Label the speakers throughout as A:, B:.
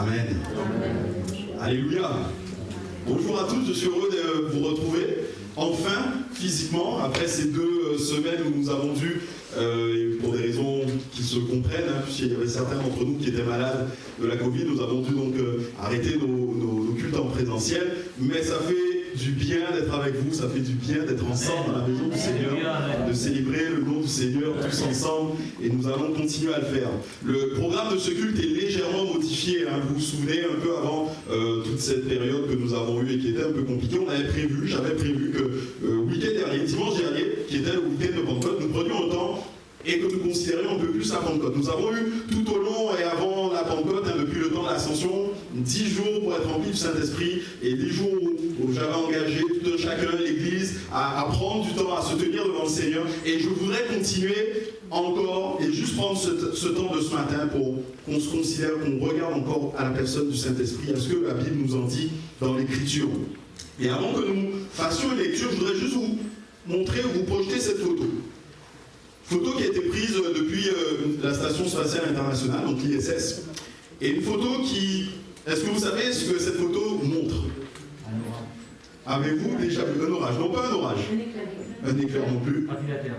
A: Amen. Alléluia. Bonjour à tous, je suis heureux de vous retrouver. Enfin, physiquement, après ces 2 semaines où nous avons dû, pour des raisons qui se comprennent, puisqu'il y avait certains d'entre nous qui étaient malades de la Covid, nous avons dû donc arrêter nos cultes en présentiel. Mais ça fait du bien d'être avec vous, ça fait du bien d'être ensemble dans la maison du Seigneur, de célébrer le nom du Seigneur tous ensemble, et nous allons continuer à le faire. Le programme de ce culte est légèrement modifié, vous vous souvenez, un peu avant toute cette période que nous avons eue et qui était un peu compliquée. J'avais prévu que week-end dernier, dimanche dernier, qui était le week-end de Pentecôte, nous prenions le temps et que nous considérions un peu plus la Pentecôte. Nous avons eu tout au long et avant la Pentecôte, depuis le temps de l'Ascension, 10 jours pour être remplis du Saint-Esprit, et 10 jours où j'avais engagé tout un chacun de l'Église à prendre du temps, à se tenir devant le Seigneur. Et je voudrais continuer encore et juste prendre ce temps de ce matin pour qu'on se considère, qu'on regarde encore à la personne du Saint-Esprit, à ce que la Bible nous en dit dans l'Écriture. Et avant que nous fassions une lecture, je voudrais juste vous montrer, vous projeter cette photo. Photo qui a été prise depuis la Station Spatiale Internationale, donc l'ISS. Et une photo qui... Est-ce que vous savez ce que cette photo montre? Avez-vous déjà vu un orage? Non, pas un orage. Un éclair non plus.
B: Une partie de la Terre.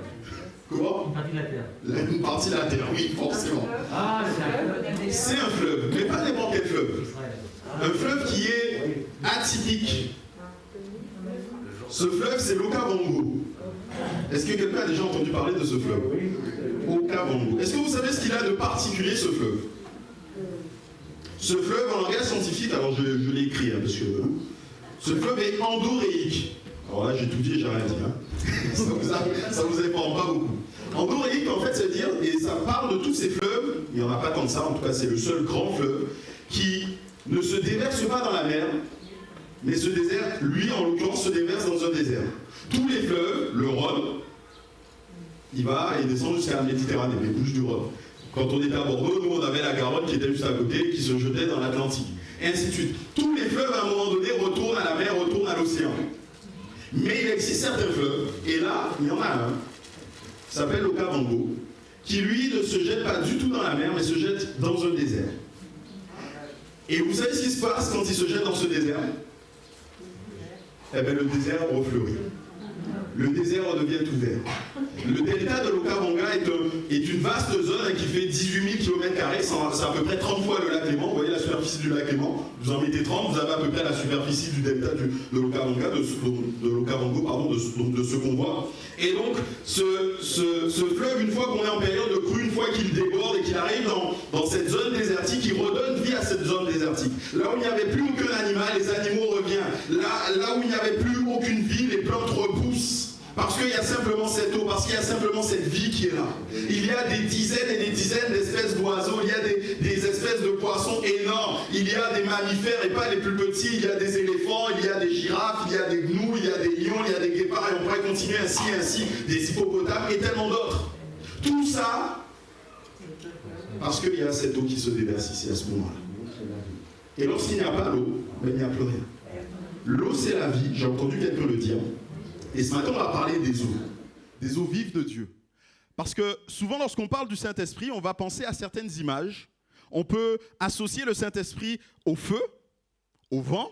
A: Comment?
B: Une partie de la Terre.
A: Une partie de la Terre, oui, forcément.
B: Ah, c'est un fleuve.
A: C'est un fleuve, mais pas n'importe quel fleuve. Un fleuve qui est atypique. Ce fleuve, c'est l'Okavango. Est-ce que quelqu'un a déjà entendu parler de ce fleuve? Okavango. Est-ce que vous savez ce qu'il a de particulier, ce fleuve? Ce fleuve, en langage scientifique, alors je l'ai écrit, parce que ce fleuve est endoréique. Alors là, j'ai tout dit et j'ai rien dit. Ça vous informe pas beaucoup. Endoréique, en fait, c'est dire, et ça parle de tous ces fleuves, il n'y en a pas tant que ça, en tout cas, c'est le seul grand fleuve, qui ne se déverse pas dans la mer, mais ce désert, lui, en l'occurrence, se déverse dans un désert. Tous les fleuves, le Rhône, il va et descend jusqu'à la Méditerranée, les Bouches du Rhône. Quand on était à Bordeaux, nous, on avait la Garonne qui était juste à côté, qui se jetait dans l'Atlantique. Et ainsi de suite. Tous les fleuves, à un moment donné, retournent à la mer, retournent à l'océan. Mais il existe certains fleuves, et là, il y en a un, qui s'appelle l'Okavango, qui, lui, ne se jette pas du tout dans la mer, mais se jette dans un désert. Et vous savez ce qui se passe quand il se jette dans ce désert? Eh bien, le désert refleurit. Le désert redevient tout vert. Le delta de l'Okavanga est une vaste zone qui fait 18 000 km², c'est à peu près 30 fois le lac Léman. Vous voyez la superficie du lac Léman, vous en mettez 30, vous avez à peu près la superficie du delta de l'Okavanga, de l'Okavango, pardon, de ce qu'on voit. Et donc, ce fleuve, une fois qu'on est en période de crue, une fois qu'il déborde et qu'il arrive dans cette zone désertique, il redonne vie à cette zone désertique. Là où il n'y avait plus aucun animal, les animaux reviennent. Là où il n'y avait plus aucune vie, les plantes repoussent. Parce qu'il y a simplement cette eau, parce qu'il y a simplement cette vie qui est là. Il y a des dizaines et des dizaines d'espèces d'oiseaux, il y a des espèces de poissons énormes, il y a des mammifères et pas les plus petits, il y a des éléphants, il y a des girafes, il y a des gnous, il y a des lions, il y a des guépards, et on pourrait continuer ainsi, des hippopotames et tellement d'autres. Tout ça, parce qu'il y a cette eau qui se déverse ici à ce moment-là. Et lorsqu'il n'y a pas l'eau, il n'y a plus rien. L'eau, c'est la vie, j'ai entendu quelqu'un le dire. Et ce matin, on va parler des eaux vives de Dieu. Parce que souvent, lorsqu'on parle du Saint-Esprit, on va penser à certaines images. On peut associer le Saint-Esprit au feu, au vent.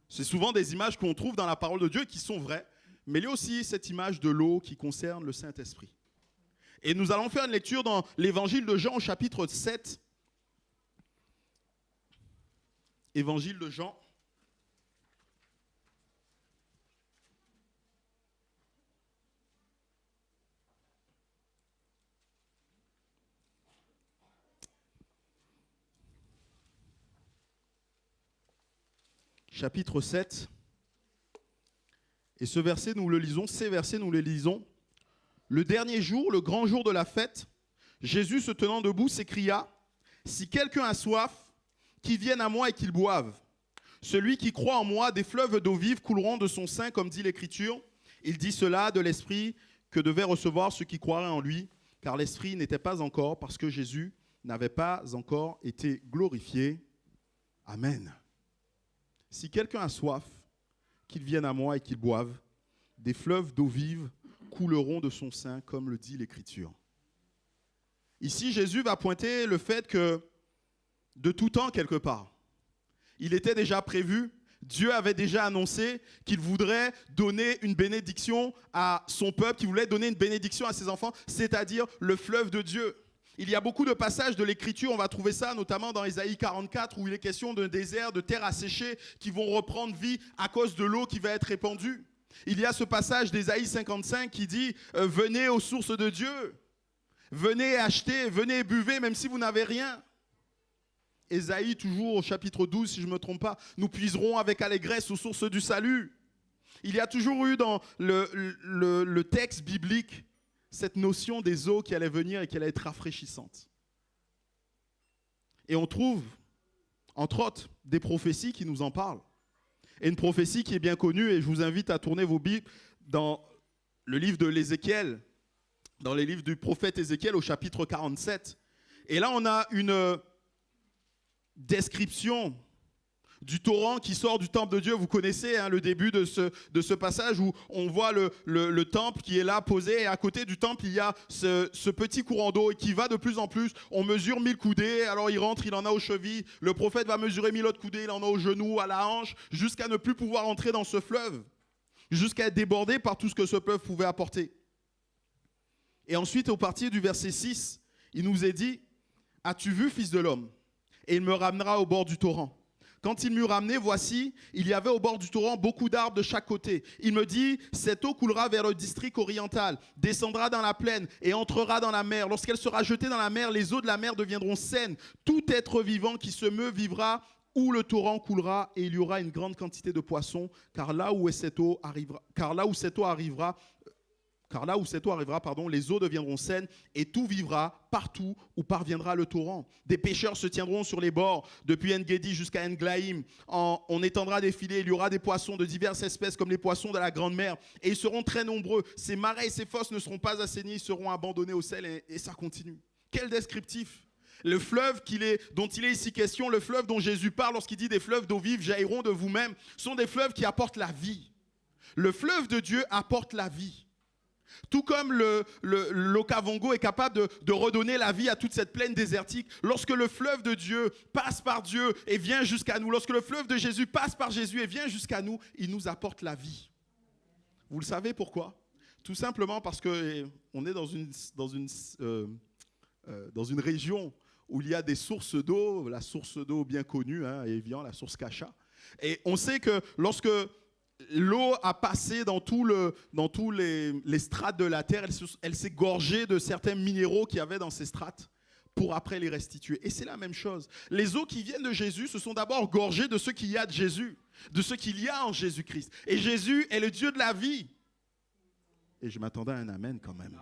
A: C'est souvent des images qu'on trouve dans la parole de Dieu qui sont vraies. Mais il y a aussi cette image de l'eau qui concerne le Saint-Esprit. Et nous allons faire une lecture dans l'évangile de Jean au chapitre 7. Évangile de Jean. Chapitre 7, et ce verset, nous le lisons, ces versets, nous les lisons. Le dernier jour, le grand jour de la fête, Jésus, se tenant debout, s'écria, « Si quelqu'un a soif, qu'il vienne à moi et qu'il boive. Celui qui croit en moi, des fleuves d'eau vive couleront de son sein, comme dit l'Écriture. Il dit cela de l'Esprit que devaient recevoir ceux qui croiraient en lui, car l'Esprit n'était pas encore, parce que Jésus n'avait pas encore été glorifié. Amen. Si quelqu'un a soif, qu'il vienne à moi et qu'il boive. Des fleuves d'eau vive couleront de son sein, comme le dit l'Écriture. » Ici, Jésus va pointer le fait que, de tout temps quelque part, il était déjà prévu. Dieu avait déjà annoncé qu'il voudrait donner une bénédiction à son peuple, qu'il voulait donner une bénédiction à ses enfants, c'est-à-dire le fleuve de Dieu. Il y a beaucoup de passages de l'Écriture, on va trouver ça notamment dans Ésaïe 44, où il est question d'un désert, de terre asséchée, qui vont reprendre vie à cause de l'eau qui va être répandue. Il y a ce passage d'Ésaïe 55 qui dit « Venez aux sources de Dieu, venez acheter, venez buvez, même si vous n'avez rien. » Ésaïe, toujours au chapitre 12, si je ne me trompe pas, « Nous puiserons avec allégresse aux sources du salut. » Il y a toujours eu dans le texte biblique cette notion des eaux qui allaient venir et qui allaient être rafraîchissantes. Et on trouve, entre autres, des prophéties qui nous en parlent. Et une prophétie qui est bien connue, et je vous invite à tourner vos Bibles dans le livre de l'Ézéchiel, dans les livres du prophète Ézéchiel au chapitre 47. Et là, on a une description du torrent qui sort du temple de Dieu. Vous connaissez le début de ce passage où on voit le temple qui est là posé, et à côté du temple il y a ce petit courant d'eau qui va de plus en plus. On mesure 1000 coudées, alors il rentre, il en a aux chevilles, le prophète va mesurer 1000 autres coudées, il en a aux genoux, à la hanche, jusqu'à ne plus pouvoir entrer dans ce fleuve, jusqu'à être débordé par tout ce que ce fleuve pouvait apporter. Et ensuite, au partir du verset 6, il nous est dit « As-tu vu, fils de l'homme ? Et il me ramènera au bord du torrent. Quand il m'eut ramené, voici, il y avait au bord du torrent beaucoup d'arbres de chaque côté. Il me dit, cette eau coulera vers le district oriental, descendra dans la plaine et entrera dans la mer. Lorsqu'elle sera jetée dans la mer, les eaux de la mer deviendront saines. Tout être vivant qui se meut vivra où le torrent coulera, et il y aura une grande quantité de poissons, car là où cette eau arrivera, les eaux deviendront saines et tout vivra partout où parviendra le torrent. Des pêcheurs se tiendront sur les bords, depuis En-Gedi jusqu'à En-Glaïm. On étendra des filets, il y aura des poissons de diverses espèces comme les poissons de la grande mer. Et ils seront très nombreux. Ces marais et ces fosses ne seront pas assainis, ils seront abandonnés au sel et ça continue. Quel descriptif! Le fleuve dont il est ici question, le fleuve dont Jésus parle lorsqu'il dit des fleuves d'eau vive jailliront de vous-même, sont des fleuves qui apportent la vie. Le fleuve de Dieu apporte la vie. Tout comme l'Okavango est capable de redonner la vie à toute cette plaine désertique, lorsque le fleuve de Dieu passe par Dieu et vient jusqu'à nous, lorsque le fleuve de Jésus passe par Jésus et vient jusqu'à nous, il nous apporte la vie. Vous le savez pourquoi? Tout simplement parce qu'on est dans une région où il y a des sources d'eau, la source d'eau bien connue, Évian, la source Cacha. Et on sait que lorsque l'eau a passé dans tous les strates de la terre, elle s'est gorgée de certains minéraux qu'il y avait dans ces strates pour après les restituer. Et c'est la même chose. Les eaux qui viennent de Jésus se sont d'abord gorgées de ce qu'il y a de Jésus, de ce qu'il y a en Jésus-Christ. Et Jésus est le Dieu de la vie. Et je m'attendais à un amen quand même.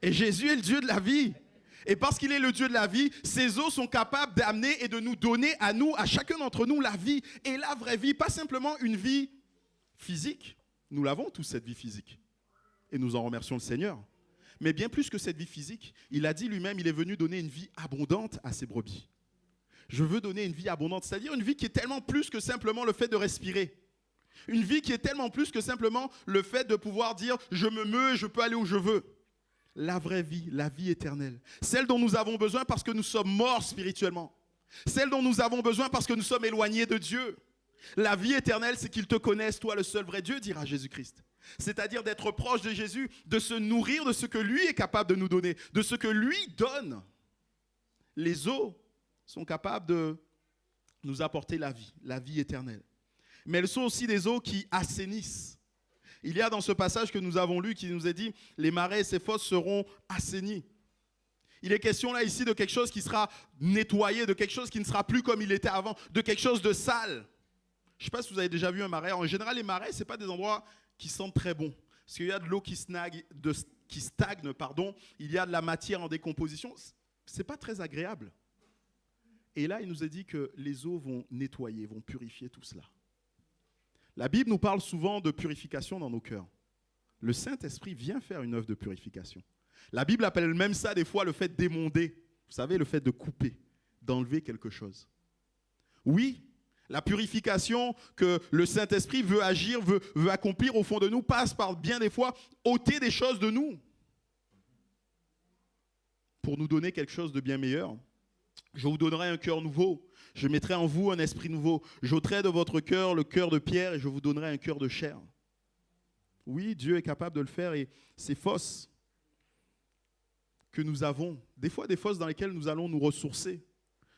A: Et Jésus est le Dieu de la vie. Et parce qu'il est le Dieu de la vie, ces eaux sont capables d'amener et de nous donner à nous, à chacun d'entre nous, la vie. Et la vraie vie, pas simplement une vie physique. Nous l'avons tous, cette vie physique. Et nous en remercions le Seigneur. Mais bien plus que cette vie physique, il a dit lui-même, il est venu donner une vie abondante à ses brebis. Je veux donner une vie abondante, c'est-à-dire une vie qui est tellement plus que simplement le fait de respirer. Une vie qui est tellement plus que simplement le fait de pouvoir dire « je me meus et je peux aller où je veux ». La vraie vie, la vie éternelle. Celle dont nous avons besoin parce que nous sommes morts spirituellement. Celle dont nous avons besoin parce que nous sommes éloignés de Dieu. La vie éternelle, c'est qu'ils te connaissent, toi le seul vrai Dieu, dira Jésus-Christ. C'est-à-dire d'être proche de Jésus, de se nourrir de ce que lui est capable de nous donner, de ce que lui donne. Les eaux sont capables de nous apporter la vie éternelle. Mais elles sont aussi des eaux qui assainissent. Il y a dans ce passage que nous avons lu qui nous est dit « les marais et ses fosses seront assainis ». Il est question là ici de quelque chose qui sera nettoyé, de quelque chose qui ne sera plus comme il était avant, de quelque chose de sale. Je ne sais pas si vous avez déjà vu un marais. En général, les marais, ce n'est pas des endroits qui sentent très bons. Parce qu'il y a de l'eau qui stagne, il y a de la matière en décomposition. Ce n'est pas très agréable. Et là, il nous est dit que les eaux vont nettoyer, vont purifier tout cela. La Bible nous parle souvent de purification dans nos cœurs. Le Saint-Esprit vient faire une œuvre de purification. La Bible appelle même ça des fois le fait d'émonder. Vous savez, le fait de couper, d'enlever quelque chose. Oui, la purification que le Saint-Esprit veut agir, veut accomplir au fond de nous, passe par bien des fois ôter des choses de nous pour nous donner quelque chose de bien meilleur.
C: Je vous donnerai un cœur nouveau. Je mettrai en vous un esprit nouveau. J'ôterai de votre cœur le cœur de pierre et je vous donnerai un cœur de chair. Oui, Dieu est capable de le faire et ces fosses que nous avons, des fois des fosses dans lesquelles nous allons nous ressourcer.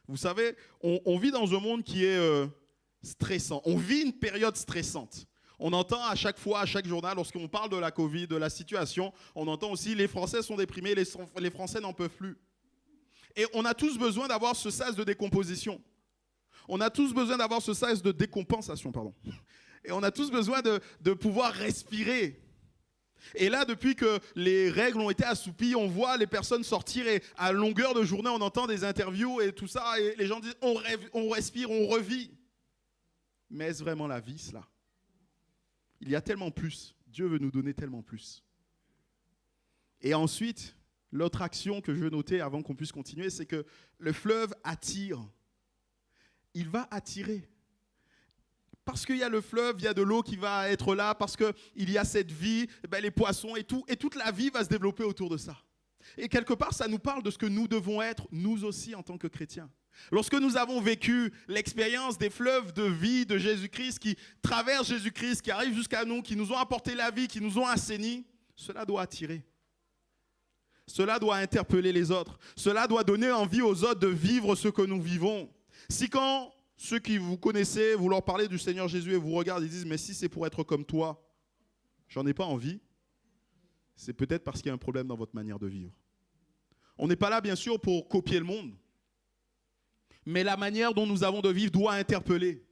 C: Vous savez, on vit dans un monde qui est stressant. On vit une période stressante. On entend à chaque fois, à chaque journal, lorsqu'on parle de la Covid, de la situation, on entend aussi les Français sont déprimés, les Français n'en peuvent plus. Et on a tous besoin d'avoir ce sas de décomposition. On a tous besoin d'avoir ce sas de décompensation, pardon. Et on a tous besoin de pouvoir respirer. Et là, depuis que les règles ont été assouplies, on voit les personnes sortir et à longueur de journée, on entend des interviews et tout ça, et les gens disent on respire, on revit. Mais est-ce vraiment la vie, cela? Il y a tellement plus. Dieu veut nous donner tellement plus. Et ensuite, l'autre action que je veux noter avant qu'on puisse continuer, c'est que le fleuve attire. Il va attirer. Parce qu'il y a le fleuve, il y a de l'eau qui va être là, parce qu'il y a cette vie, les poissons et tout, et toute la vie va se développer autour de ça. Et quelque part, ça nous parle de ce que nous devons être, nous aussi, en tant que chrétiens. Lorsque nous avons vécu l'expérience des fleuves de vie de Jésus-Christ, qui traversent Jésus-Christ, qui arrivent jusqu'à nous, qui nous ont apporté la vie, qui nous ont assainis, cela doit attirer. Cela doit interpeller les autres. Cela doit donner envie aux autres de vivre ce que nous vivons. Si quand ceux qui vous connaissez, vous leur parlez du Seigneur Jésus et vous regardent et disent « Mais si c'est pour être comme toi, j'en ai pas envie », c'est peut-être parce qu'il y a un problème dans votre manière de vivre. On n'est pas là, bien sûr, pour copier le monde. Mais la manière dont nous avons de vivre doit interpeller.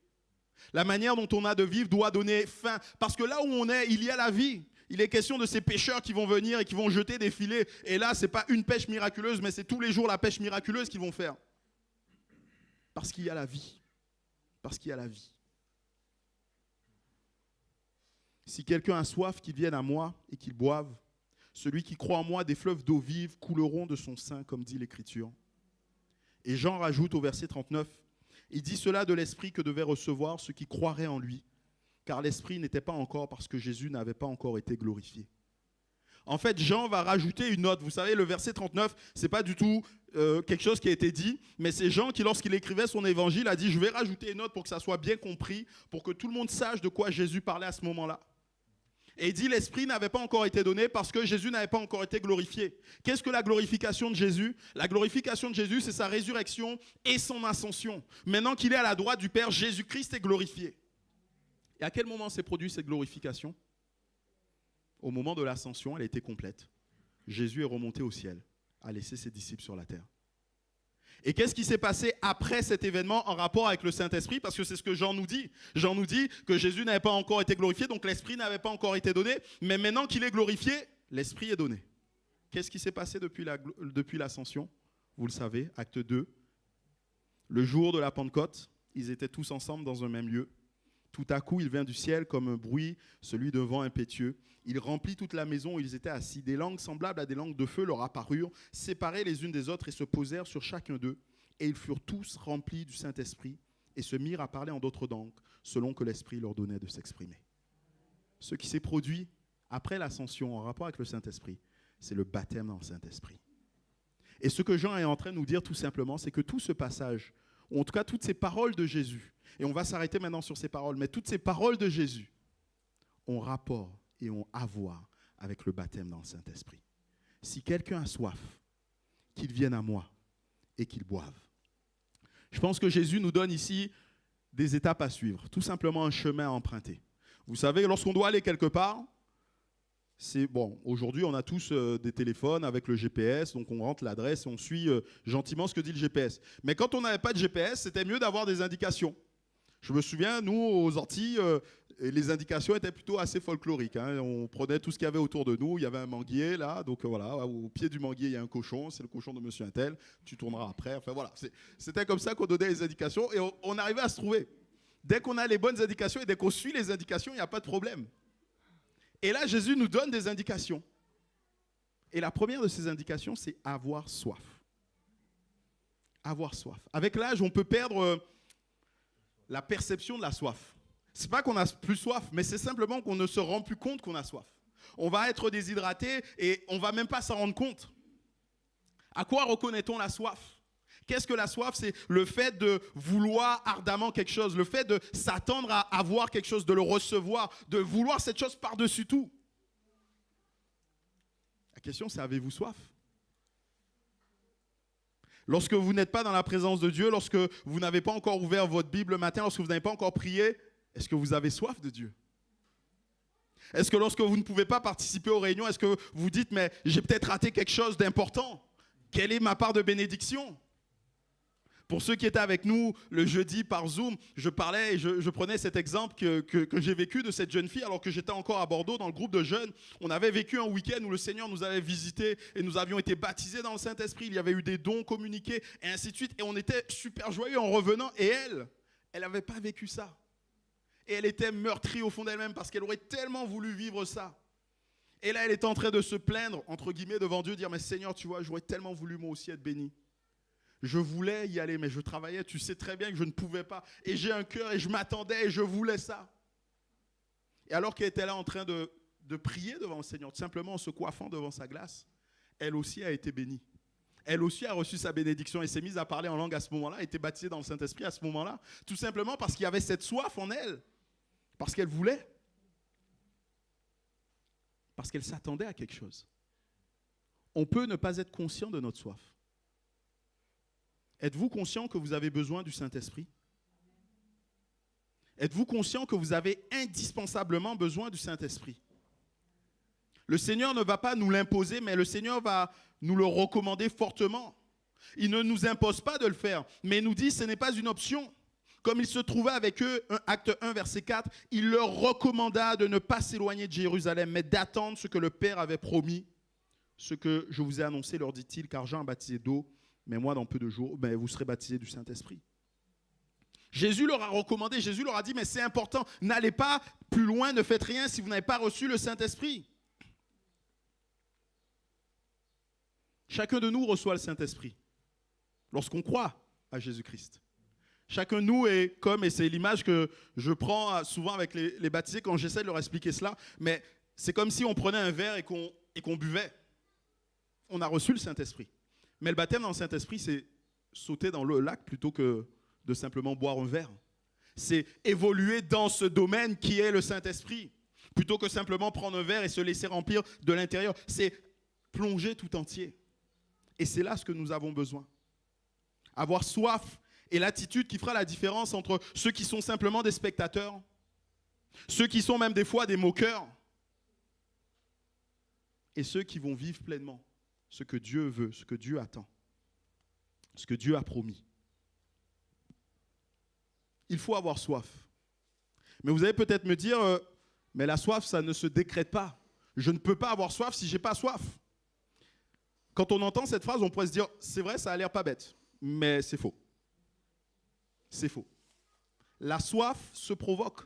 C: La manière dont on a de vivre doit donner fin. Parce que là où on est, il y a la vie. Il est question de ces pêcheurs qui vont venir et qui vont jeter des filets. Et là, ce n'est pas une pêche miraculeuse, mais c'est tous les jours la pêche miraculeuse qu'ils vont faire. Parce qu'il y a la vie. Parce qu'il y a la vie. Si quelqu'un a soif, qu'il vienne à moi et qu'il boive. Celui qui croit en moi, des fleuves d'eau vive couleront de son sein, comme dit l'Écriture. Et Jean rajoute au verset 39, il dit cela de l'Esprit que devaient recevoir ceux qui croiraient en lui, car l'Esprit n'était pas encore parce que Jésus n'avait pas encore été glorifié. En fait, Jean va rajouter une note. Vous savez, le verset 39, ce n'est pas du tout quelque chose qui a été dit, mais c'est Jean qui, lorsqu'il écrivait son évangile, a dit, je vais rajouter une note pour que ça soit bien compris, pour que tout le monde sache de quoi Jésus parlait à ce moment-là. Et il dit, l'Esprit n'avait pas encore été donné parce que Jésus n'avait pas encore été glorifié. Qu'est-ce que la glorification de Jésus? La glorification de Jésus, c'est sa résurrection et son ascension. Maintenant qu'il est à la droite du Père, Jésus-Christ est glorifié. Et à quel moment s'est produite cette glorification? Au moment de l'ascension, elle était complète. Jésus est remonté au ciel, a laissé ses disciples sur la terre. Et qu'est-ce qui s'est passé après cet événement en rapport avec le Saint-Esprit? Parce que c'est ce que Jean nous dit. Jean nous dit que Jésus n'avait pas encore été glorifié, donc l'Esprit n'avait pas encore été donné. Mais maintenant qu'il est glorifié, l'Esprit est donné. Qu'est-ce qui s'est passé depuis l'ascension? Vous le savez, acte 2. Le jour de la Pentecôte, ils étaient tous ensemble dans un même lieu. Tout à coup, il vint du ciel comme un bruit, celui de vent impétueux. Il remplit toute la maison où ils étaient assis. Des langues semblables à des langues de feu leur apparurent, séparées les unes des autres et se posèrent sur chacun d'eux. Et ils furent tous remplis du Saint-Esprit et se mirent à parler en d'autres langues, selon que l'Esprit leur donnait de s'exprimer. Ce qui s'est produit après l'ascension en rapport avec le Saint-Esprit, c'est le baptême dans le Saint-Esprit. Et ce que Jean est en train de nous dire tout simplement, c'est que tout ce passage, ou en tout cas toutes ces paroles de Jésus, et on va s'arrêter maintenant sur ces paroles, mais toutes ces paroles de Jésus ont rapport et ont à voir avec le baptême dans le Saint-Esprit. Si quelqu'un a soif, qu'il vienne à moi et qu'il boive. Je pense que Jésus nous donne ici des étapes à suivre, tout simplement un chemin à emprunter. Vous savez, lorsqu'on doit aller quelque part, c'est bon, aujourd'hui on a tous des téléphones avec le GPS, donc on rentre l'adresse et on suit gentiment ce que dit le GPS. Mais quand on n'avait pas de GPS, c'était mieux d'avoir des indications. Je me souviens, nous, aux Antilles, les indications étaient plutôt assez folkloriques. Hein. On prenait tout ce qu'il y avait autour de nous. Il y avait un manguier, là. Donc voilà, au pied du manguier, il y a un cochon. C'est le cochon de monsieur Untel. Tu tourneras après. Enfin voilà, c'était comme ça qu'on donnait les indications. Et on arrivait à se trouver. Dès qu'on a les bonnes indications et dès qu'on suit les indications, il n'y a pas de problème. Et là, Jésus nous donne des indications. Et la première de ces indications, c'est avoir soif. Avoir soif. Avec l'âge, on peut perdre la perception de la soif. C'est pas qu'on a plus soif, mais c'est simplement qu'on ne se rend plus compte qu'on a soif. On va être déshydraté et on va même pas s'en rendre compte. À quoi reconnaît-on la soif? Qu'est-ce que la soif? C'est le fait de vouloir ardemment quelque chose, le fait de s'attendre à avoir quelque chose, de le recevoir, de vouloir cette chose par-dessus tout. La question, c'est avez-vous soif? Lorsque vous n'êtes pas dans la présence de Dieu, lorsque vous n'avez pas encore ouvert votre Bible le matin, lorsque vous n'avez pas encore prié, est-ce que vous avez soif de Dieu? Est-ce que lorsque vous ne pouvez pas participer aux réunions, est-ce que vous dites, mais j'ai peut-être raté quelque chose d'important? Quelle est ma part de bénédiction? Pour ceux qui étaient avec nous le jeudi par Zoom, je parlais et je prenais cet exemple que j'ai vécu de cette jeune fille alors que j'étais encore à Bordeaux dans le groupe de jeunes. On avait vécu un week-end où le Seigneur nous avait visités et nous avions été baptisés dans le Saint-Esprit. Il y avait eu des dons communiqués et ainsi de suite. Et on était super joyeux en revenant. Et elle n'avait pas vécu ça. Et elle était meurtrie au fond d'elle-même parce qu'elle aurait tellement voulu vivre ça. Et là, elle était en train de se plaindre, entre guillemets, devant Dieu, dire « Mais Seigneur, tu vois, j'aurais tellement voulu moi aussi être béni. Je voulais y aller, mais je travaillais, tu sais très bien que je ne pouvais pas. Et j'ai un cœur et je m'attendais et je voulais ça. » Et alors qu'elle était là en train de prier devant le Seigneur, tout simplement en se coiffant devant sa glace, elle aussi a été bénie. Elle aussi a reçu sa bénédiction et s'est mise à parler en langue à ce moment-là, a été baptisée dans le Saint-Esprit à ce moment-là, tout simplement parce qu'il y avait cette soif en elle, parce qu'elle voulait, parce qu'elle s'attendait à quelque chose. On peut ne pas être conscient de notre soif. Êtes-vous conscient que vous avez besoin du Saint-Esprit? Êtes-vous conscient que vous avez indispensablement besoin du Saint-Esprit? Le Seigneur ne va pas nous l'imposer, mais le Seigneur va nous le recommander fortement. Il ne nous impose pas de le faire, mais il nous dit que ce n'est pas une option. Comme il se trouvait avec eux, acte 1, verset 4, il leur recommanda de ne pas s'éloigner de Jérusalem, mais d'attendre ce que le Père avait promis. Ce que je vous ai annoncé, leur dit-il, car Jean a baptisé d'eau, mais moi, dans peu de jours, vous serez baptisés du Saint-Esprit. Jésus leur a recommandé, Jésus leur a dit, mais c'est important, n'allez pas plus loin, ne faites rien si vous n'avez pas reçu le Saint-Esprit. Chacun de nous reçoit le Saint-Esprit lorsqu'on croit à Jésus-Christ. Chacun de nous est comme, et c'est l'image que je prends souvent avec les baptisés quand j'essaie de leur expliquer cela, mais c'est comme si on prenait un verre et qu'on buvait. On a reçu le Saint-Esprit. Mais le baptême dans le Saint-Esprit, c'est sauter dans le lac plutôt que de simplement boire un verre. C'est évoluer dans ce domaine qui est le Saint-Esprit, plutôt que simplement prendre un verre et se laisser remplir de l'intérieur. C'est plonger tout entier. Et c'est là ce que nous avons besoin. Avoir soif est l'attitude qui fera la différence entre ceux qui sont simplement des spectateurs, ceux qui sont même des fois des moqueurs, et ceux qui vont vivre pleinement ce que Dieu veut, ce que Dieu attend, ce que Dieu a promis. Il faut avoir soif. Mais vous allez peut-être me dire, mais la soif, ça ne se décrète pas. Je ne peux pas avoir soif si je n'ai pas soif. Quand on entend cette phrase, on pourrait se dire, c'est vrai, ça a l'air pas bête, mais c'est faux. C'est faux. La soif se provoque.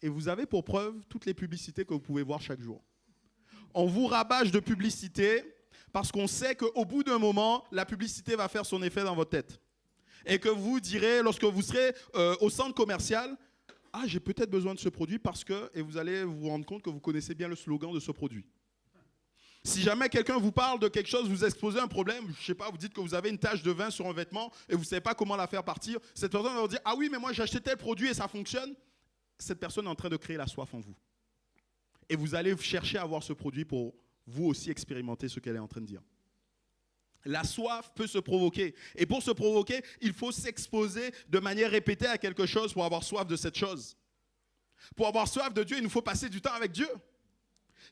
C: Et vous avez pour preuve toutes les publicités que vous pouvez voir chaque jour. On vous rabâche de publicité parce qu'on sait qu'au bout d'un moment, la publicité va faire son effet dans votre tête. Et que vous direz, lorsque vous serez au centre commercial, « Ah, j'ai peut-être besoin de ce produit parce que… » Et vous allez vous rendre compte que vous connaissez bien le slogan de ce produit. Si jamais quelqu'un vous parle de quelque chose, vous exposez un problème, je ne sais pas, vous dites que vous avez une tache de vin sur un vêtement et vous ne savez pas comment la faire partir, cette personne va vous dire « Ah oui, mais moi j'ai acheté tel produit et ça fonctionne. » Cette personne est en train de créer la soif en vous. Et vous allez chercher à avoir ce produit pour vous aussi expérimenter ce qu'elle est en train de dire. La soif peut se provoquer. Et pour se provoquer, il faut s'exposer de manière répétée à quelque chose pour avoir soif de cette chose. Pour avoir soif de Dieu, il nous faut passer du temps avec Dieu.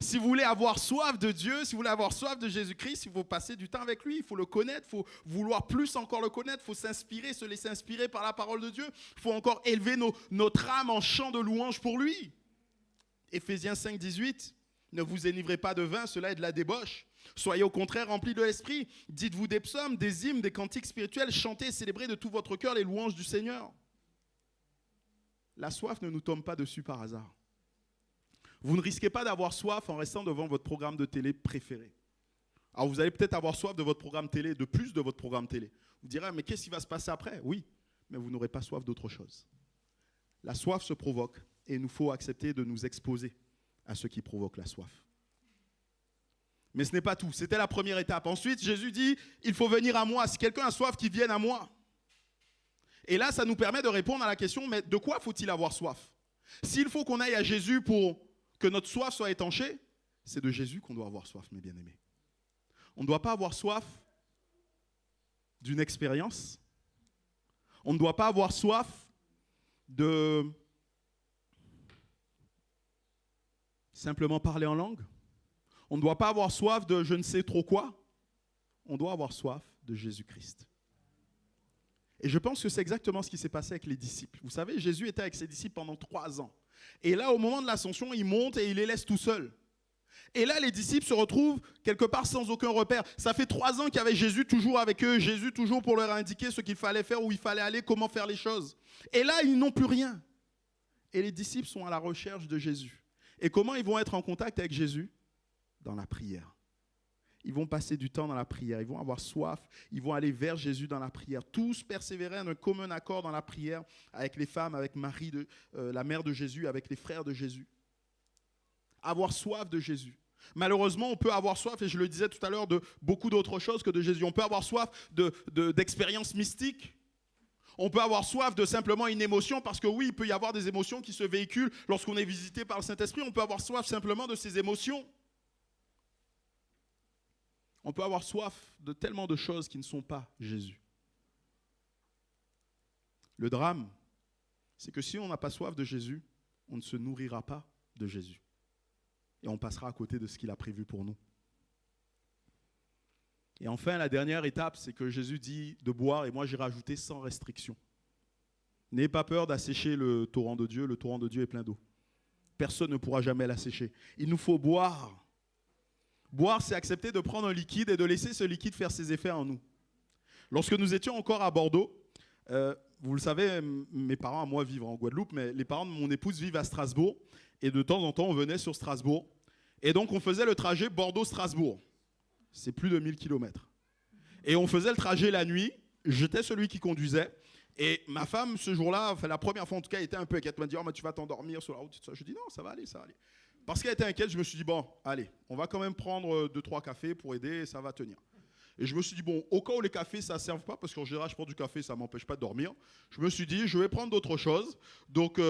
C: Si vous voulez avoir soif de Dieu, si vous voulez avoir soif de Jésus-Christ, il faut passer du temps avec lui, il faut le connaître, il faut vouloir plus encore le connaître, il faut s'inspirer, se laisser inspirer par la parole de Dieu. Il faut encore élever notre âme en chant de louange pour lui. Éphésiens 5, 18, ne vous énivrez pas de vin, cela est de la débauche. Soyez au contraire remplis de l'esprit. Dites-vous des psaumes, des hymnes, des cantiques spirituels, chantez et célébrez de tout votre cœur les louanges du Seigneur. La soif ne nous tombe pas dessus par hasard. Vous ne risquez pas d'avoir soif en restant devant votre programme de télé préféré. Alors vous allez peut-être avoir soif de votre programme télé, de plus de votre programme télé. Vous direz, mais qu'est-ce qui va se passer après? Oui, mais vous n'aurez pas soif d'autre chose. La soif se provoque et il nous faut accepter de nous exposer à ce qui provoque la soif. Mais ce n'est pas tout. C'était la première étape. Ensuite, Jésus dit, il faut venir à moi. Si quelqu'un a soif, qu'il vienne à moi. Et là, ça nous permet de répondre à la question, mais de quoi faut-il avoir soif? S'il faut qu'on aille à Jésus pour que notre soif soit étanchée, c'est de Jésus qu'on doit avoir soif, mes bien-aimés. On ne doit pas avoir soif d'une expérience. On ne doit pas avoir soif de simplement parler en langue. On ne doit pas avoir soif de je ne sais trop quoi. On doit avoir soif de Jésus-Christ. Et je pense que c'est exactement ce qui s'est passé avec les disciples. Vous savez, Jésus était avec ses disciples pendant 3 ans. Et là, au moment de l'ascension, il monte et il les laisse tout seuls. Et là, les disciples se retrouvent quelque part sans aucun repère. Ça fait 3 ans qu'il y avait Jésus toujours avec eux, Jésus toujours pour leur indiquer ce qu'il fallait faire, où il fallait aller, comment faire les choses. Et là, ils n'ont plus rien. Et les disciples sont à la recherche de Jésus. Et comment ils vont être en contact avec Jésus? Dans la prière. Ils vont passer du temps dans la prière, ils vont avoir soif, ils vont aller vers Jésus dans la prière. Tous persévérer en un commun accord dans la prière avec les femmes, avec Marie, la mère de Jésus, avec les frères de Jésus. Avoir soif de Jésus. Malheureusement, on peut avoir soif, et je le disais tout à l'heure, de beaucoup d'autres choses que de Jésus. On peut avoir soif d'expériences mystiques. On peut avoir soif de simplement une émotion, parce que oui, il peut y avoir des émotions qui se véhiculent lorsqu'on est visité par le Saint-Esprit. On peut avoir soif simplement de ces émotions. On peut avoir soif de tellement de choses qui ne sont pas Jésus. Le drame, c'est que si on n'a pas soif de Jésus, on ne se nourrira pas de Jésus. Et on passera à côté de ce qu'il a prévu pour nous. Et enfin, la dernière étape, c'est que Jésus dit de boire, et moi j'ai rajouté sans restriction. N'ayez pas peur d'assécher le torrent de Dieu est plein d'eau. Personne ne pourra jamais l'assécher. Il nous faut boire. Boire, c'est accepter de prendre un liquide et de laisser ce liquide faire ses effets en nous. Lorsque nous étions encore à Bordeaux, vous le savez, mes parents à moi vivent en Guadeloupe, mais les parents de mon épouse vivent à Strasbourg. Et de temps en temps, on venait sur Strasbourg. Et donc, on faisait le trajet Bordeaux-Strasbourg. C'est plus de 1000 km. Et on faisait le trajet la nuit. J'étais celui qui conduisait. Et ma femme, ce jour-là, enfin, la première fois en tout cas, elle était un peu inquiète. Elle m'a dit, oh, mais tu vas t'endormir sur la route. Je dis, non, ça va aller, ça va aller. Parce qu'elle était inquiète, je me suis dit, bon, allez, on va quand même prendre 2-3 cafés pour aider et ça va tenir. Et je me suis dit, bon, au cas où les cafés, ça ne serve pas, parce qu'en général, je prends du café, ça ne m'empêche pas de dormir. Je me suis dit, je vais prendre d'autres choses. Donc,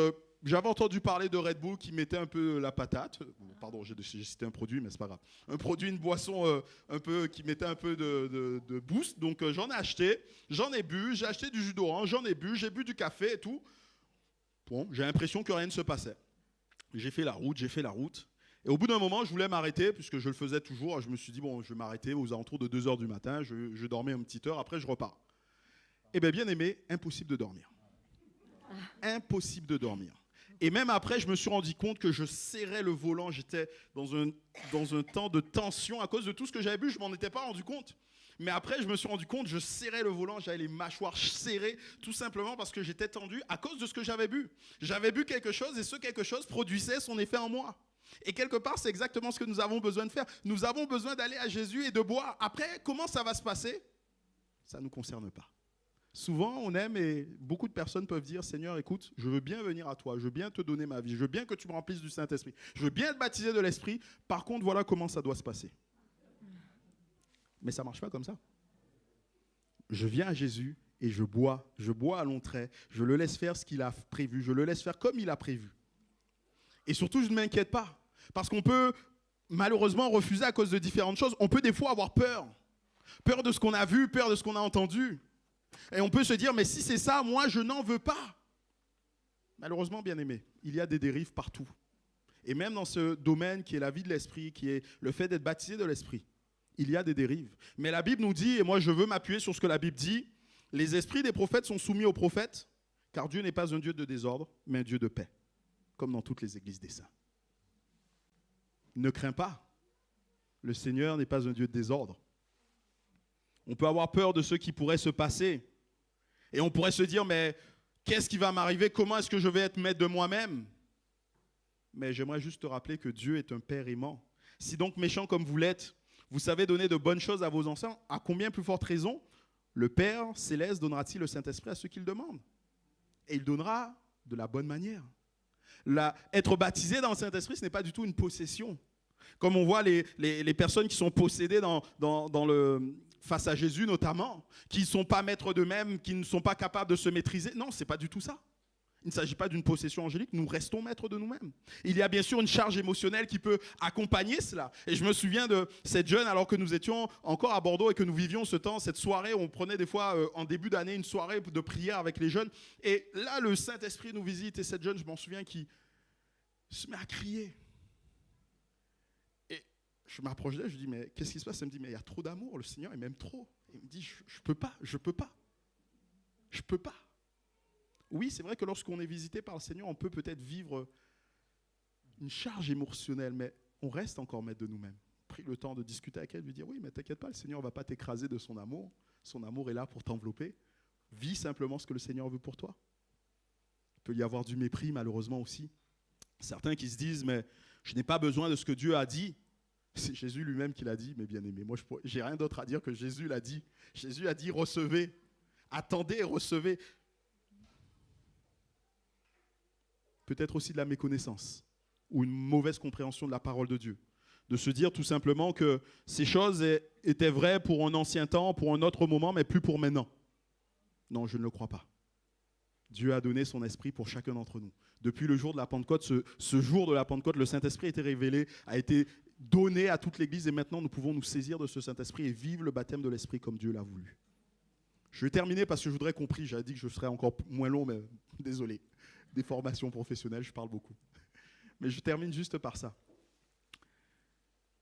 C: j'avais entendu parler de Red Bull qui mettait un peu la patate. Pardon, j'ai cité un produit, mais c'est pas grave. Un produit, une boisson un peu qui mettait un peu de boost. Donc, j'en ai acheté, j'en ai bu, j'ai acheté du jus d'orange, j'en ai bu, j'ai bu du café et tout. Bon, j'ai l'impression que rien ne se passait. J'ai fait la route. Et au bout d'un moment, je voulais m'arrêter, puisque je le faisais toujours. Je me suis dit, bon, je vais m'arrêter aux alentours de 2h du matin. Je dormais une petite heure, après je repars. Eh bien, bien aimé, impossible de dormir. Impossible de dormir. Et même après, je me suis rendu compte que je serrais le volant. J'étais dans un temps de tension à cause de tout ce que j'avais bu. Je ne m'en étais pas rendu compte. Mais après, je me suis rendu compte, je serrais le volant, j'avais les mâchoires serrées, tout simplement parce que j'étais tendu à cause de ce que j'avais bu. J'avais bu quelque chose et ce quelque chose produisait son effet en moi. Et quelque part, c'est exactement ce que nous avons besoin de faire. Nous avons besoin d'aller à Jésus et de boire. Après, comment ça va se passer? Ça ne nous concerne pas. Souvent, on aime et beaucoup de personnes peuvent dire, Seigneur, écoute, je veux bien venir à toi, je veux bien te donner ma vie, je veux bien que tu me remplisses du Saint-Esprit, je veux bien être baptisé de l'Esprit. Par contre, voilà comment ça doit se passer. Mais ça ne marche pas comme ça. Je viens à Jésus et je bois à long trait, je le laisse faire ce qu'il a prévu, je le laisse faire comme il a prévu. Et surtout, je ne m'inquiète pas, parce qu'on peut malheureusement refuser à cause de différentes choses. On peut des fois avoir peur de ce qu'on a vu, peur de ce qu'on a entendu. Et on peut se dire, mais si c'est ça, moi, je n'en veux pas. Malheureusement, bien aimé, il y a des dérives partout. Et même dans ce domaine qui est la vie de l'esprit, qui est le fait d'être baptisé de l'esprit, il y a des dérives. Mais la Bible nous dit, et moi je veux m'appuyer sur ce que la Bible dit, les esprits des prophètes sont soumis aux prophètes, car Dieu n'est pas un Dieu de désordre, mais un Dieu de paix, comme dans toutes les églises des saints. Ne crains pas, le Seigneur n'est pas un Dieu de désordre. On peut avoir peur de ce qui pourrait se passer, et on pourrait se dire, mais qu'est-ce qui va m'arriver? Comment est-ce que je vais être maître de moi-même? Mais j'aimerais juste te rappeler que Dieu est un Père aimant. Si donc méchant comme vous l'êtes, vous savez donner de bonnes choses à vos enfants, à combien plus forte raison le Père céleste donnera-t-il le Saint-Esprit à ceux qui le demandent? Et il donnera de la bonne manière. Être baptisé dans le Saint-Esprit, ce n'est pas du tout une possession. Comme on voit les personnes qui sont possédées face à Jésus notamment, qui ne sont pas maîtres d'eux-mêmes, qui ne sont pas capables de se maîtriser. Non, ce n'est pas du tout ça. Il ne s'agit pas d'une possession angélique, nous restons maîtres de nous-mêmes. Il y a bien sûr une charge émotionnelle qui peut accompagner cela. Et je me souviens de cette jeune, alors que nous étions encore à Bordeaux et que nous vivions cette soirée, où on prenait des fois en début d'année une soirée de prière avec les jeunes. Et là, le Saint-Esprit nous visite et cette jeune, je m'en souviens, qui se met à crier. Et je m'approche d'elle, je dis, mais qu'est-ce qui se passe? Elle me dit, mais il y a trop d'amour, le Seigneur, il m'aime trop. Il me dit, je peux pas. Oui, c'est vrai que lorsqu'on est visité par le Seigneur, on peut peut-être vivre une charge émotionnelle, mais on reste encore maître de nous-mêmes. Pris le temps de discuter avec elle, lui dire, oui, mais t'inquiète pas, le Seigneur ne va pas t'écraser de son amour. Son amour est là pour t'envelopper. Vis simplement ce que le Seigneur veut pour toi. Il peut y avoir du mépris, malheureusement aussi. Certains qui se disent, mais je n'ai pas besoin de ce que Dieu a dit. C'est Jésus lui-même qui l'a dit, mais bien aimé. Moi, je n'ai rien d'autre à dire que Jésus l'a dit. Jésus a dit, recevez. Attendez et recevez. Peut-être aussi de la méconnaissance ou une mauvaise compréhension de la parole de Dieu. De se dire tout simplement que ces choses étaient vraies pour un ancien temps, pour un autre moment, mais plus pour maintenant. Non, je ne le crois pas. Dieu a donné son esprit pour chacun d'entre nous. Depuis le jour de la Pentecôte, ce jour de la Pentecôte, le Saint-Esprit a été révélé, a été donné à toute l'Église et maintenant nous pouvons nous saisir de ce Saint-Esprit et vivre le baptême de l'Esprit comme Dieu l'a voulu. Je vais terminer parce que je voudrais compris, j'avais dit que je serais encore moins long, mais désolé. Des formations professionnelles, je parle beaucoup. Mais je termine juste par ça.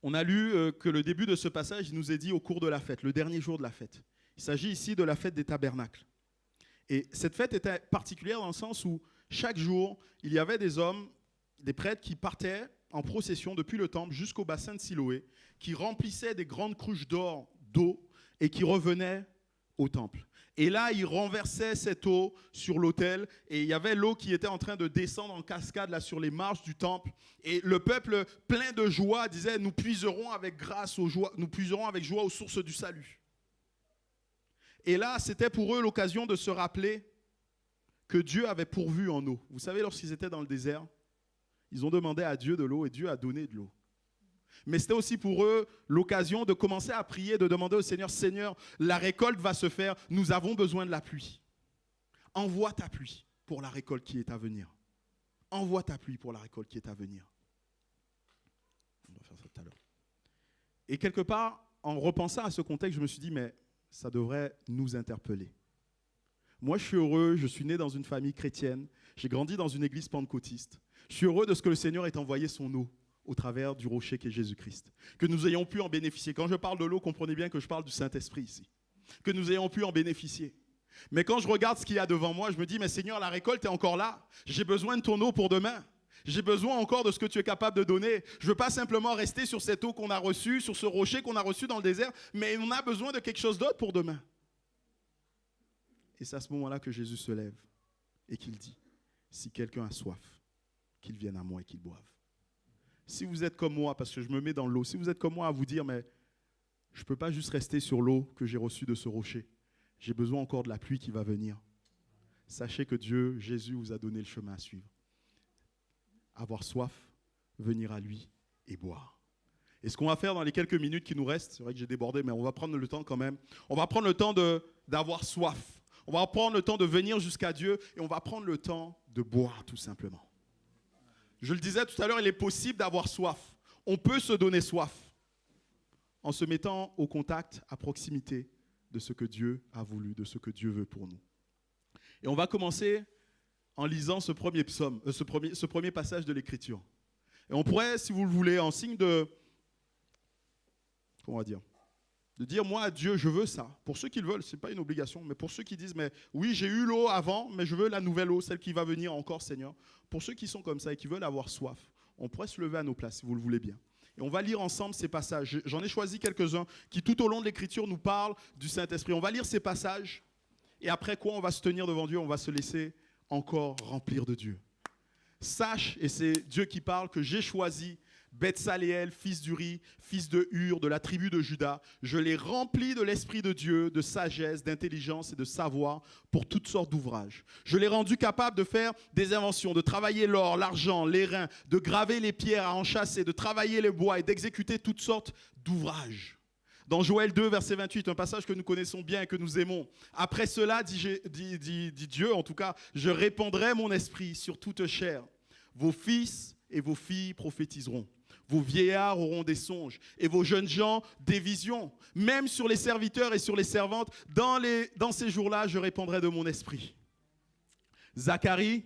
C: On a lu que le début de ce passage, il nous est dit au cours de la fête, le dernier jour de la fête. Il s'agit ici de la fête des tabernacles. Et cette fête était particulière dans le sens où chaque jour, il y avait des hommes, des prêtres qui partaient en procession depuis le temple jusqu'au bassin de Siloé, qui remplissaient des grandes cruches d'or, d'eau, et qui revenaient au temple. Et là, ils renversaient cette eau sur l'autel et il y avait l'eau qui était en train de descendre en cascade là sur les marches du temple. Et le peuple, plein de joie, disait, nous puiserons avec grâce aux joies, nous puiserons avec joie aux sources du salut. Et là, c'était pour eux l'occasion de se rappeler que Dieu avait pourvu en eau. Vous savez, lorsqu'ils étaient dans le désert, ils ont demandé à Dieu de l'eau et Dieu a donné de l'eau. Mais c'était aussi pour eux l'occasion de commencer à prier, de demander au Seigneur, Seigneur, la récolte va se faire, nous avons besoin de la pluie. Envoie ta pluie pour la récolte qui est à venir. Envoie ta pluie pour la récolte qui est à venir. On va faire ça tout à l'heure. Et quelque part, en repensant à ce contexte, je me suis dit, mais ça devrait nous interpeller. Moi, je suis heureux, je suis né dans une famille chrétienne, j'ai grandi dans une église pentecôtiste. Je suis heureux de ce que le Seigneur ait envoyé son eau au travers du rocher qui est Jésus-Christ. Que nous ayons pu en bénéficier. Quand je parle de l'eau, comprenez bien que je parle du Saint-Esprit ici. Que nous ayons pu en bénéficier. Mais quand je regarde ce qu'il y a devant moi, je me dis, mais Seigneur, la récolte est encore là. J'ai besoin de ton eau pour demain. J'ai besoin encore de ce que tu es capable de donner. Je ne veux pas simplement rester sur cette eau qu'on a reçue, sur ce rocher qu'on a reçu dans le désert, mais on a besoin de quelque chose d'autre pour demain. Et c'est à ce moment-là que Jésus se lève et qu'il dit, si quelqu'un a soif, qu'il vienne à moi et qu'il boive. Si vous êtes comme moi, parce que je me mets dans l'eau, si vous êtes comme moi à vous dire, mais je ne peux pas juste rester sur l'eau que j'ai reçue de ce rocher. J'ai besoin encore de la pluie qui va venir. Sachez que Dieu, Jésus, vous a donné le chemin à suivre. Avoir soif, venir à lui et boire. Et ce qu'on va faire dans les quelques minutes qui nous restent, c'est vrai que j'ai débordé, mais on va prendre le temps quand même. On va prendre le temps d'avoir soif. On va prendre le temps de venir jusqu'à Dieu et on va prendre le temps de boire tout simplement. Je le disais tout à l'heure, il est possible d'avoir soif. On peut se donner soif en se mettant au contact, à proximité de ce que Dieu a voulu, de ce que Dieu veut pour nous. Et on va commencer en lisant ce premier psaume, ce premier passage de l'Écriture. Et on pourrait, si vous le voulez, en signe de, comment on va dire, de dire, moi, à Dieu, je veux ça. Pour ceux qui le veulent, ce n'est pas une obligation, mais pour ceux qui disent, mais oui, j'ai eu l'eau avant, mais je veux la nouvelle eau, celle qui va venir encore, Seigneur. Pour ceux qui sont comme ça et qui veulent avoir soif, on pourrait se lever à nos places, si vous le voulez bien. Et on va lire ensemble ces passages. J'en ai choisi quelques-uns qui, tout au long de l'Écriture, nous parlent du Saint-Esprit. On va lire ces passages, et après quoi, on va se tenir devant Dieu, on va se laisser encore remplir de Dieu. Sache, et c'est Dieu qui parle, que j'ai choisi Betsaléel, fils d'Uri, fils de Hur, de la tribu de Juda. Je l'ai rempli de l'Esprit de Dieu, de sagesse, d'intelligence et de savoir pour toutes sortes d'ouvrages. Je l'ai rendu capable de faire des inventions, de travailler l'or, l'argent, l'airain, de graver les pierres à enchâsser, de travailler les bois et d'exécuter toutes sortes d'ouvrages. Dans Joël 2, verset 28, un passage que nous connaissons bien et que nous aimons. Après cela, dit Dieu, en tout cas, je répandrai mon esprit sur toute chair. Vos fils et vos filles prophétiseront. Vos vieillards auront des songes et vos jeunes gens des visions. Même sur les serviteurs et sur les servantes, dans ces jours-là, je répandrai de mon esprit. Zacharie,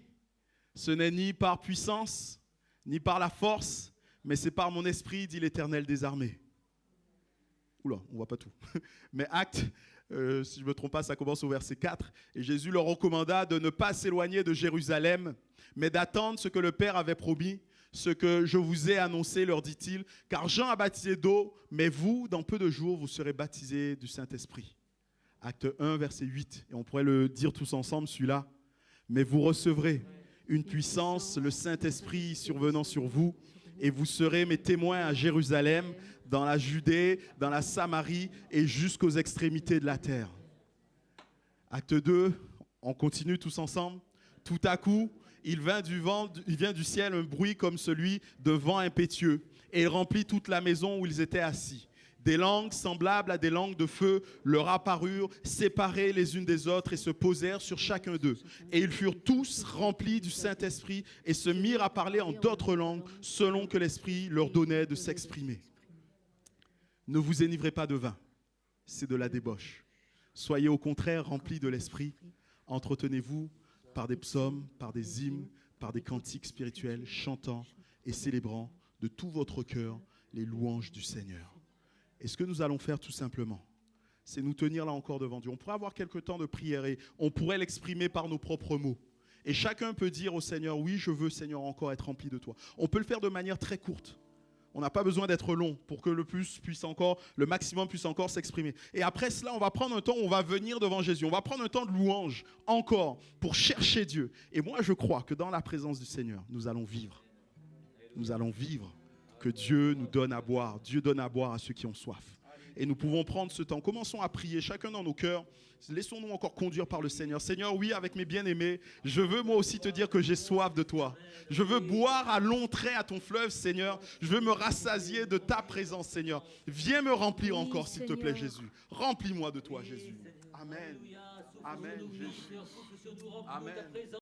C: ce n'est ni par puissance, ni par la force, mais c'est par mon esprit, dit l'Éternel des armées. Oula, on ne voit pas tout. Mais Actes, si je ne me trompe pas, ça commence au verset 4. Et Jésus leur recommanda de ne pas s'éloigner de Jérusalem, mais d'attendre ce que le Père avait promis, ce que je vous ai annoncé, leur dit-il. Car Jean a baptisé d'eau, mais vous, dans peu de jours, vous serez baptisés du Saint-Esprit. Acte 1, verset 8. Et on pourrait le dire tous ensemble, celui-là. Mais vous recevrez une puissance, le Saint-Esprit survenant sur vous, et vous serez mes témoins à Jérusalem, dans la Judée, dans la Samarie et jusqu'aux extrémités de la terre. Acte 2, on continue tous ensemble. Tout à coup, il vient du ciel un bruit comme celui de vent impétueux, et il remplit toute la maison où ils étaient assis. Des langues semblables à des langues de feu leur apparurent, séparées les unes des autres, et se posèrent sur chacun d'eux. Et ils furent tous remplis du Saint-Esprit et se mirent à parler en d'autres langues, selon que l'Esprit leur donnait de s'exprimer. Ne vous enivrez pas de vin, c'est de la débauche. Soyez au contraire remplis de l'Esprit. Entretenez-vous par des psaumes, par des hymnes, par des cantiques spirituels, chantant et célébrant de tout votre cœur les louanges du Seigneur. Et ce que nous allons faire tout simplement, c'est nous tenir là encore devant Dieu. On pourrait avoir quelques temps de prière et on pourrait l'exprimer par nos propres mots. Et chacun peut dire au Seigneur, oui, je veux, Seigneur, encore être rempli de toi. On peut le faire de manière très courte. On n'a pas besoin d'être long pour que le maximum puisse encore s'exprimer. Et après cela, on va prendre un temps où on va venir devant Jésus. On va prendre un temps de louange encore pour chercher Dieu. Et moi, je crois que dans la présence du Seigneur, nous allons vivre. Nous allons vivre que Dieu nous donne à boire. Dieu donne à boire à ceux qui ont soif. Et nous pouvons prendre ce temps. Commençons à prier, chacun dans nos cœurs. Laissons-nous encore conduire par le Seigneur. Seigneur, oui, avec mes bien-aimés, je veux moi aussi te dire que j'ai soif de toi. Je veux boire à longs traits à ton fleuve, Seigneur. Je veux me rassasier de ta présence, Seigneur. Viens me remplir encore, s'il te plaît, Jésus. Remplis-moi de toi, Jésus. Amen. Amen, Jésus. Amen.